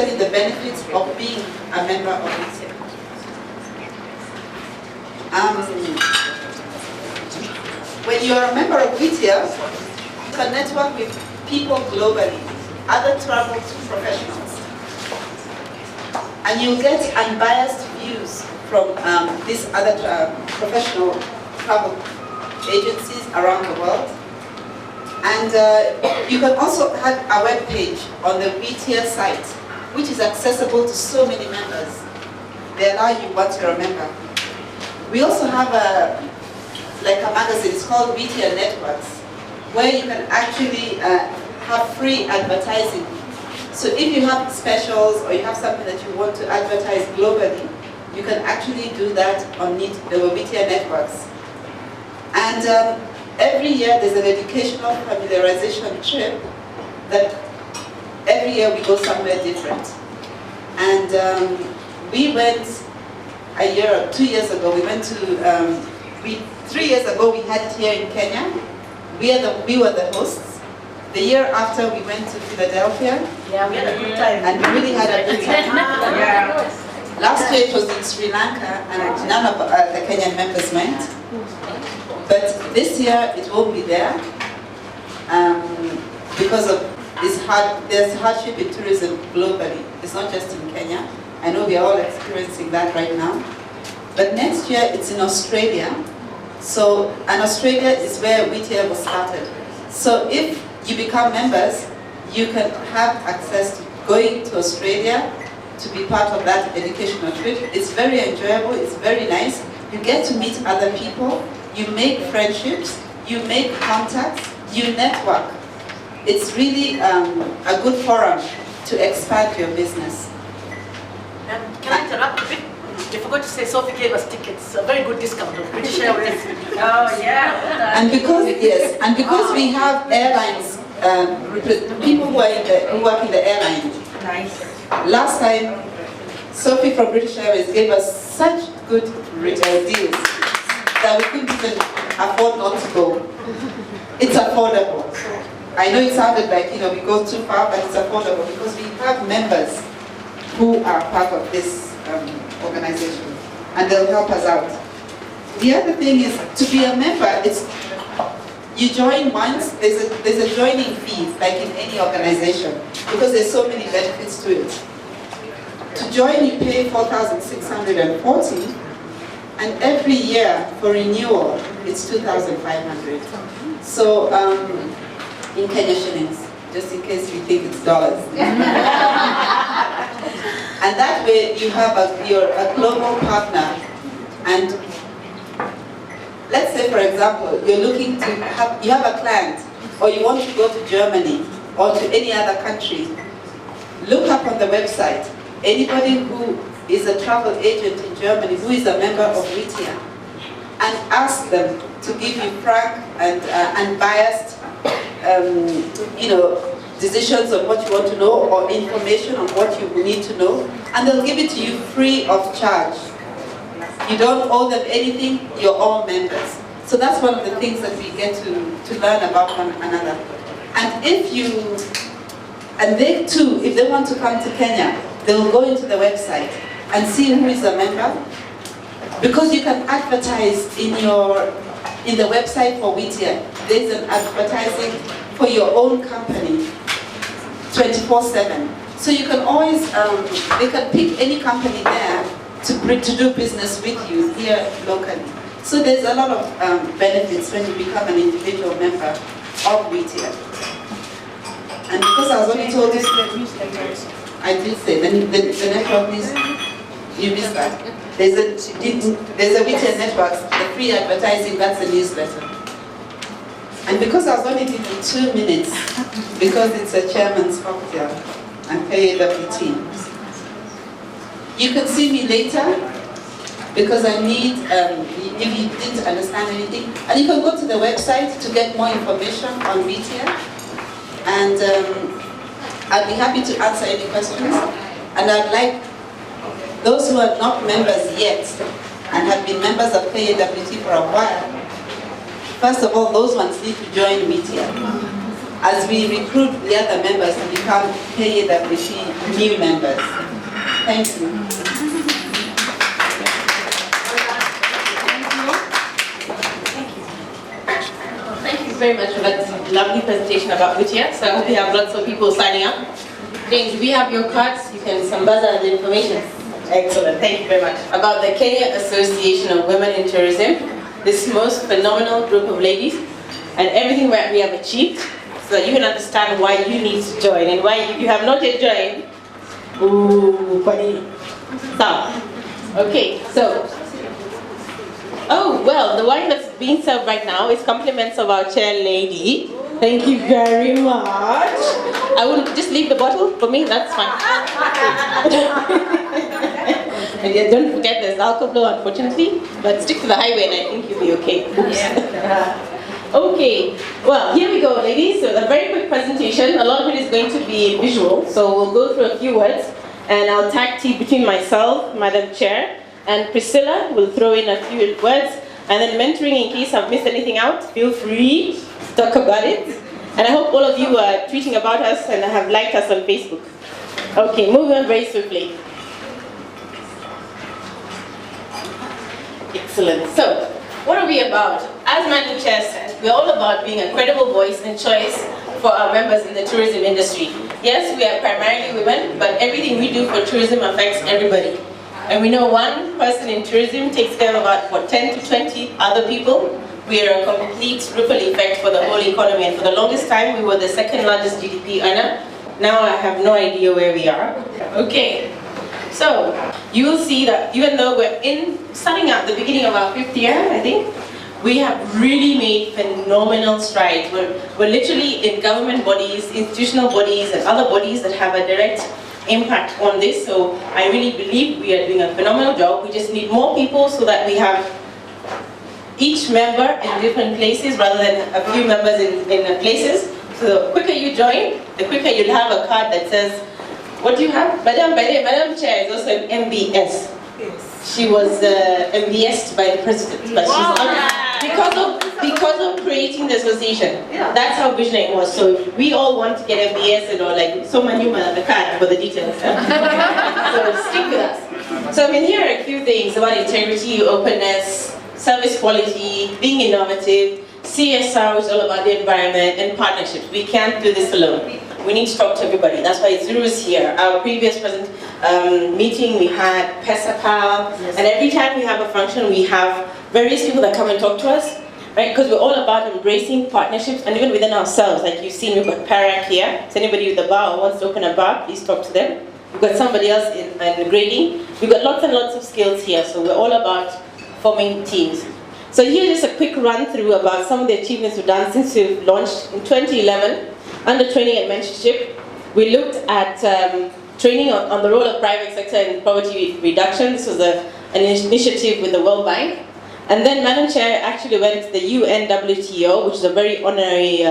tell you the benefits of being a member of WITIA. When you're a member of WITIA, you can network with people globally, other travel professionals. And you'll get unbiased views from these other professional travel agencies around the world. And you can also have a web page on the WITIA site, which is accessible to so many members. They allow you once you're a member. We also have a magazine, it's called WITIA Networks, where you can actually have free advertising. So if you have specials or you have something that you want to advertise globally, you can actually do that on the WITIA Networks. And every year there's an educational familiarization trip that every year we go somewhere different. And we went 2 years ago, we went to, 3 years ago we had it here in Kenya. We were the hosts. The year after we went to Philadelphia. Yeah, we had a good time. And we really had a good time. Yeah. Last year it was in Sri Lanka and none of the Kenyan members went. But this year it won't be there because of there's hardship in tourism globally. It's not just in Kenya. I know we are all experiencing that right now. But next year it's in Australia. And Australia is where WITIA was started. So if you become members, you can have access to going to Australia to be part of that educational trip. It's very enjoyable, it's very nice. You get to meet other people, you make friendships, you make contacts, you network. It's really a good forum to expand your business. Can I interrupt a bit? I forgot to say Sophie gave us tickets, a very good discount of British Airways. Oh yeah. And because we have airlines, people who work in the airline. Nice. Last time, Sophie from British Airways gave us such good deals that we couldn't even afford not to go. It's affordable. I know it sounded like we go too far, but it's affordable because we have members who are part of this organization, and they'll help us out. The other thing is, to be a member, you join once, there's a joining fee, like in any organization, because there's so many benefits to it. To join, you pay 4,640, and every year for renewal, it's 2,500. So, in Kenya shillings, just in case you think it's dollars. And that way you have you're a global partner. And let's say, for example, you have a client, or you want to go to Germany or to any other country. Look up on the website anybody who is a travel agent in Germany who is a member of WITIA, and ask them to give you frank and unbiased decisions on what you want to know or information on what you need to know, and they'll give it to you free of charge. You don't owe them anything, you're all members. So that's one of the things that we get to learn about one another. And they too, if they want to come to Kenya, they'll go into the website and see who is a member, because you can advertise in the website for WITIA. There's an advertising for your own company 24/7. So you can always, they can pick any company there to do business with you here locally. So there's a lot of benefits when you become an individual member of WITIA. And because I was only told this, I did say, the network is, you missed that. There's a WITIA network, the free advertising, that's a newsletter. And because I was only given 2 minutes, because it's a chairman's cocktail and KAWT, you can see me later, because I need, if you didn't understand anything, and you can go to the website to get more information on WITIA, and I'd be happy to answer any questions. And I'd like those who are not members yet and have been members of KAWT for a while, first of all, those ones need to join WITIA. as we recruit the other members to become KAWT new members. Thank you. Thank you very much for that lovely presentation about Utia. So I hope we have lots of people signing up. James, we have your cards. You can sambaza the information. Excellent. Thank you very much. About the Kenya Association of Women in Tourism, this most phenomenal group of ladies, and everything that we have achieved, so that you can understand why you need to join, and why if you have not yet joined, ooh, buddy. Okay, so. Oh, well, the wine that's being served right now is compliments of our chair lady. Thank you very much. I will just leave the bottle for me, that's fine. And yeah, don't forget there's alcohol, unfortunately, but stick to the highway and I think you'll be okay. Okay, well, here we go, ladies. So a very quick presentation. A lot of it is going to be visual, so we'll go through a few words, and I'll tag team between myself, Madam Chair, and Priscilla will throw in a few words, and then mentoring in case I've missed anything out, feel free to talk about it. And I hope all of you are tweeting about us and have liked us on Facebook. Okay, moving on very swiftly. Excellent. So, what are we about? As Madam Chair said, we're all about being a credible voice and choice for our members in the tourism industry. Yes, we are primarily women, but everything we do for tourism affects everybody. And we know one person in tourism takes care of about, what, 10 to 20 other people. We are a complete ripple effect for the whole economy. And for the longest time, we were the second largest GDP earner. Now I have no idea where we are. Okay, so you will see that even though we're starting at the beginning of our 5th year, I think, we have really made phenomenal strides. We're literally in government bodies, institutional bodies, and other bodies that have a direct impact on this, so I really believe we are doing a phenomenal job. We just need more people so that we have each member in different places rather than a few members in places. So the quicker you join, the quicker you'll have a card that says, what do you have? Madam Chair is also an MBS. Yes. She was MBS'd by the president, but she's not, because of creating the association. Yeah. That's how visionary it was. So we all want to get MBS or like so many on the card for the details. So stick with us. So I mean, here are a few things about integrity, openness, service quality, being innovative, CSR, which is all about the environment, and partnerships. We can't do this alone. We need to talk to everybody. That's why Zuru is here. Our previous meeting, we had PESAPAL, yes. And every time we have a function, we have various people that come and talk to us, right? Because we're all about embracing partnerships, and even within ourselves. Like you've seen, we've got Parak here. So anybody with a bar or wants to open a bar, please talk to them. We've got somebody else in grading. We've got lots and lots of skills here, so we're all about forming teams. So here's just a quick run through about some of the achievements we've done since we've launched in 2011. Under training and mentorship, we looked at training on the role of private sector in poverty reduction. This was an initiative with the World Bank. And then Madam Chair actually went to the UNWTO, which is a very honorary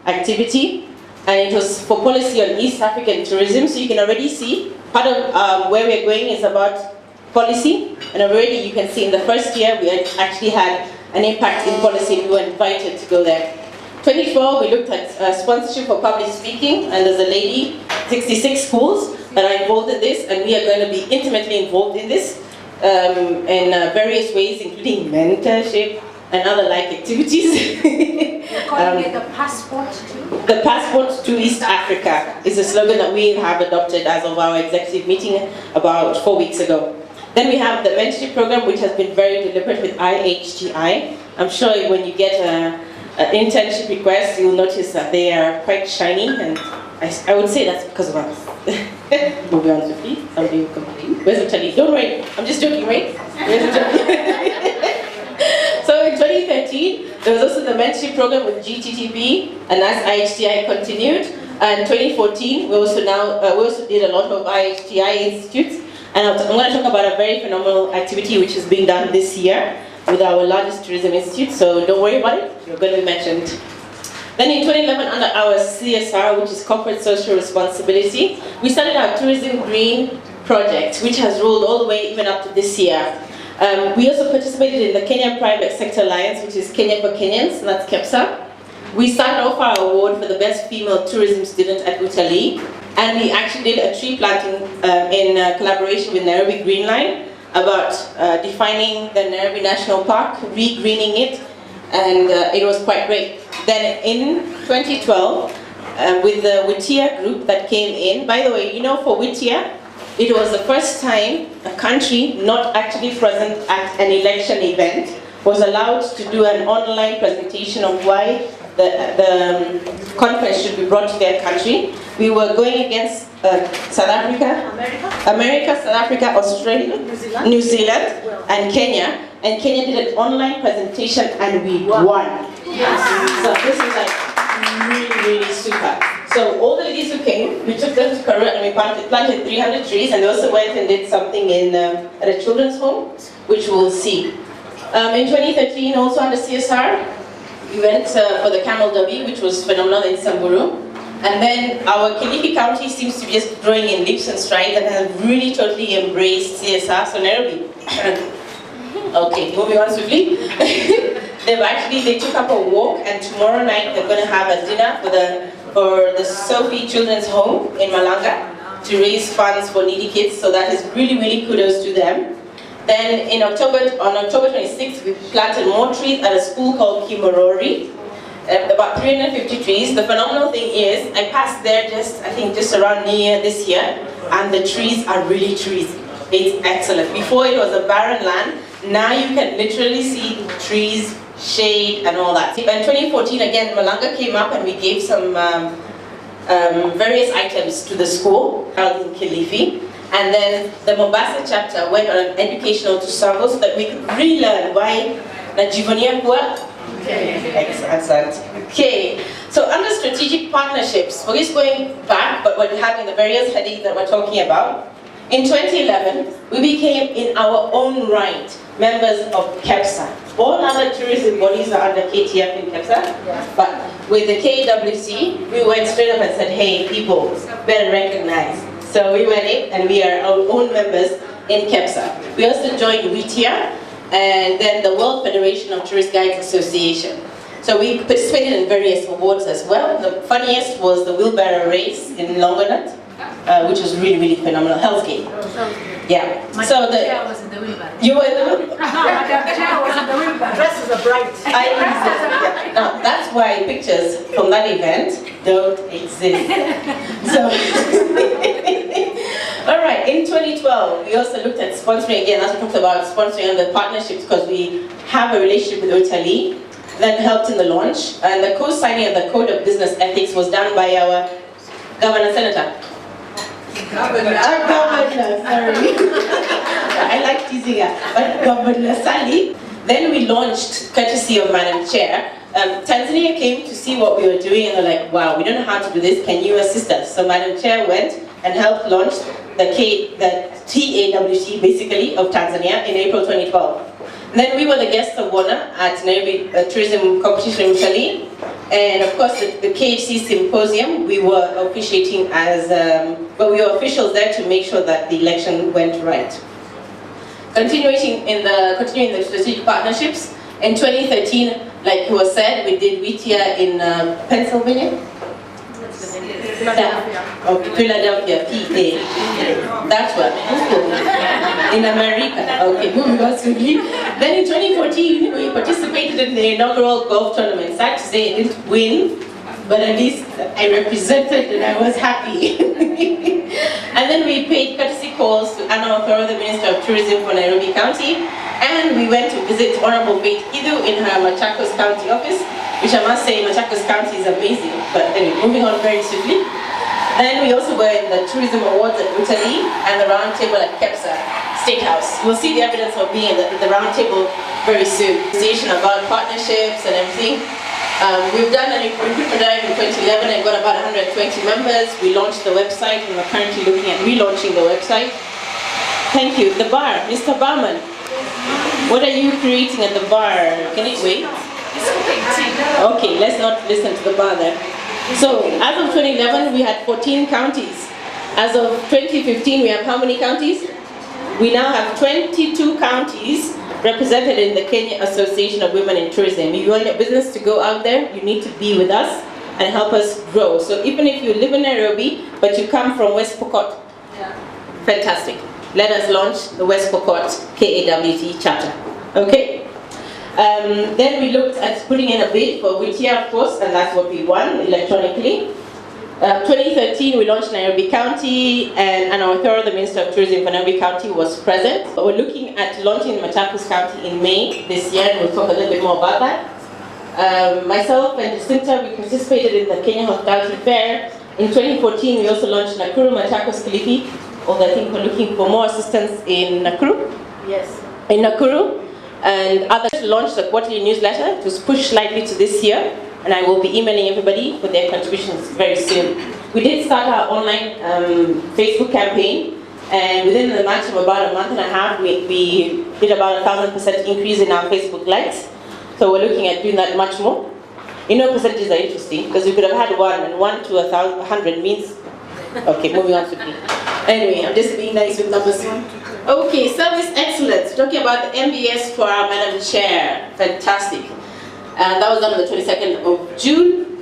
activity. And it was for policy on East African tourism. So you can already see part of where we're going is about policy. And already you can see in the first year we actually had an impact in policy and we were invited to go there. 24, we looked at sponsorship for public speaking, and there's a lady, 66 schools that are involved in this, and we are going to be intimately involved in this in various ways, including mentorship and other like activities. You're calling it the passport to? The passport to East Africa is a slogan that we have adopted as of our executive meeting about 4 weeks ago. Then we have the mentorship program, which has been very deliberate with IHTI. I'm sure when you get an internship request, you'll notice that they are quite shiny, and I would say that's because of us. Moving on swiftly, somebody will complain. Where's the Charlie? Don't worry, I'm just joking, right? Where's the Charlie? So in 2013, there was also the mentorship program with GTTP, and as IHTI continued. And 2014, we also did a lot of IHTI institutes. And I'm going to talk about a very phenomenal activity which is being done this year with our largest tourism institute, so don't worry about it, you're going to be mentioned. Then in 2011, under our CSR, which is Corporate Social Responsibility, we started our Tourism Green project, which has rolled all the way even up to this year. We also participated in the Kenyan Private Sector Alliance, which is Kenya for Kenyans, and that's KEPSA. We started off our award for the best female tourism student at Utalii, and we actually did a tree planting in collaboration with Nairobi Green Line about defining the Nairobi National Park, re-greening it, and it was quite great. Then in 2012, with the Whittier group that came in, by the way, you know, for Whittier, it was the first time a country not actually present at an election event was allowed to do an online presentation of why the conference should be brought to their country. We were going against South Africa, America, South Africa, Australia, New Zealand, and Kenya. And Kenya did an online presentation and we won. Yes. So this is like really, really super. So all the ladies who came, we took them to Karoo and we planted 300 trees, and they also went and did something in at a children's home, which we'll see. In 2013, also under CSR, we went for the Camel Derby, which was phenomenal in Samburu. And then our Kilifi County seems to be just growing in leaps and strides and has really totally embraced CSR. So Nairobi. Okay, moving on swiftly. They took up a walk, and tomorrow night they're going to have a dinner for the Sophie Children's Home in Malanga to raise funds for needy kids. So that is really, really kudos to them. Then on October 26th, we planted more trees at a school called Kimorori, about 350 trees. The phenomenal thing is, I passed there I think just around New Year this year, and the trees are really trees. It's excellent. Before it was a barren land, now you can literally see trees, shade, and all that. In 2014, again, Malanga came up and we gave some various items to the school held in Kilifi. And then the Mombasa chapter went on an educational to Savo so that we could relearn why Najivunia Kuwa. Excellent. Okay. So under strategic partnerships, we're just going back, but we're having the various headings that we're talking about. In 2011, we became, in our own right, members of KEPSA. All other tourism bodies are under KTF in KEPSA, but with the KWC, we went straight up and said, hey, people, better recognize. So we went in and we are our own members in KEPSA. We also joined Whittier and then the World Federation of Tourist Guides Association. So we participated in various awards as well. The funniest was the wheelbarrow race in Longonot, which was really, really phenomenal. Hell's Gate. Yeah. So chair was in the wheelbarrow. You were in the wheelbarrow? No, my chair was in the wheelbarrow. Dresses are bright. Yeah. Now, that's why pictures from that event don't exist. So, all right, in 2012, we also looked at sponsoring again, as we talked about sponsoring under partnerships, because we have a relationship with Utalii that helped in the launch. And the co-signing of the Code of Business Ethics was done by our Governor Senator. Governor, sorry. I like teasing her, but Governor Sally. Then we launched, courtesy of Madam Chair, Tanzania came to see what we were doing and they're like, wow, we don't know how to do this, can you assist us? So Madam Chair went and helped launch the TAWT basically of Tanzania in April 2012. Then we were the guests of honor at Nairobi Tourism Competition in Utalii. And of course, the KHC Symposium, we were officiating as, but we were officials there to make sure that the election went right. Continuing the strategic partnerships, in 2013, like it was said, we did Whittier in Pennsylvania. Philadelphia, PA. That's what. In America. Okay, moving on swiftly. Then in 2014, we participated in the inaugural golf tournament. Sad to say, I didn't win, but at least I represented and I was happy. And then we paid courtesy calls to Anna Othoro, the Minister of Tourism for Nairobi County, and we went to visit Honorable Faith Kidu in her Machakos County office, which I must say, Machakos County is amazing. But anyway, moving on very swiftly. Then we also were in the Tourism Awards at Utalii and the round table at KEPSA State House. You'll see the evidence of being at the round table very soon. Conversation about partnerships and everything. We've done a recruitment drive in 2011 and got about 120 members. We launched the website and we're currently looking at relaunching the website. Thank you. The bar, Mr. Barman. What are you creating at the bar? Can it wait? Okay, let's not listen to the bar there. So, as of 2011, we had 14 counties. As of 2015, we have how many counties? We now have 22 counties represented in the Kenya Association of Women in Tourism. If you want your business to go out there, you need to be with us and help us grow. So even if you live in Nairobi, but you come from West Pokot, fantastic. Let us launch the West Pokot KAWT chapter. Okay? Then we looked at putting in a bid for Witia, of course, and that's what we won electronically. 2013, we launched Nairobi County, and our author, the Minister of Tourism for Nairobi County, was present. We're looking at launching Machakos County in May this year, and we'll talk a little bit more about that. Myself and Jacinta, we participated in the Kenya Hospitality Fair. In 2014, we also launched Nakuru, Machakos, Kilifi, although I think we're looking for more assistance in Nakuru. Yes. In Nakuru, and others launched a quarterly newsletter. It was pushed slightly to this year, and I will be emailing everybody for their contributions very soon. We did start our online Facebook campaign, and within the match of about a month and a half, we did about 1,000% increase in our Facebook likes. So we're looking at doing that much more. You know, percentages are interesting, because we could have had 1, and 1 to 100 means, okay, moving on quickly. Anyway, I'm just being nice with numbers. Okay, service excellence. Talking about the MBS for our Madam Chair. Fantastic. And that was done on the 22nd of June.